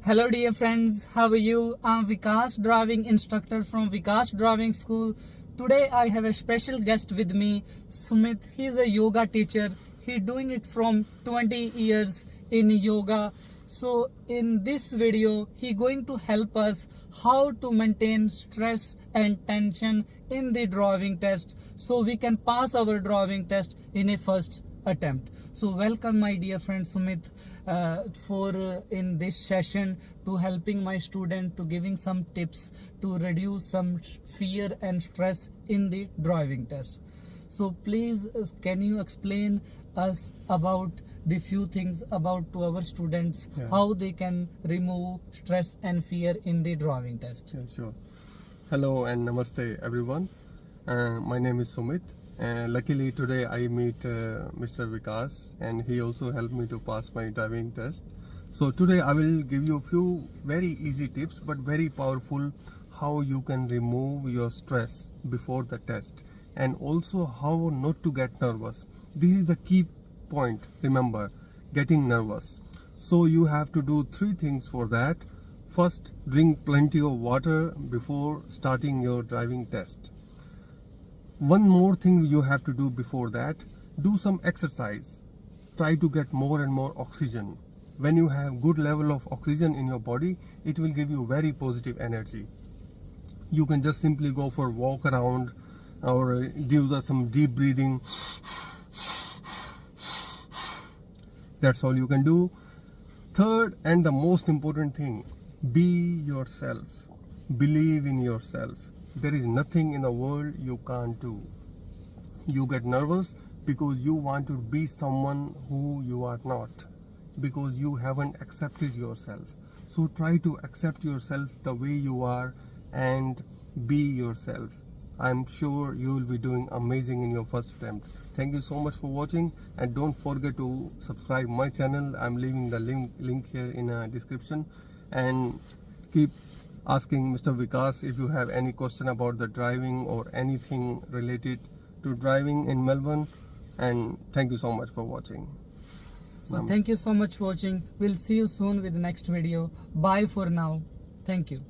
Hello dear friends, how are you? I'm Vikas, driving instructor from Vikas Driving School. Today I have a special guest with me, Sumit. He's a yoga teacher. He's doing it from 20 years in yoga. So in this video, he going to help us how to maintain stress and tension in the driving test so we can pass our driving test in a first attempt. So welcome my dear friend Sumit for in this session to helping my student to giving some tips to reduce some fear and stress in the driving test. So please can you explain us about the few things about to our students how they can remove stress and fear in the driving test. Yeah, sure. Hello and namaste everyone. My name is Sumit. Luckily today I meet Mr. Vikas and he also helped me to pass my driving test. So today I will give you a few very easy tips but very powerful how you can remove your stress before the test and also how not to get nervous. This is the key point, remember, getting nervous. So you have to do 3 things for that. First, drink plenty of water before starting your driving test. One more thing you have to do before that, do some exercise. Try to get more and more oxygen. When you have good level of oxygen in your body, it will give you very positive energy. You can just simply go for a walk around or do some deep breathing. That's all you can do. Third and the most important thing, be yourself. Believe in yourself. There is nothing in the world you can't do. You get nervous because you want to be someone who you are not, because you haven't accepted yourself. So try to accept yourself the way you are and be yourself. I'm sure you will be doing amazing in your first attempt. Thank you so much for watching and don't forget to subscribe my channel. I'm leaving the link here in a description, and keep asking Mr. Vikas if you have any question about the driving or anything related to driving in Melbourne. And thank you so much for watching. So thank you so much for watching. We'll see you soon with the next video. Bye for now. Thank you.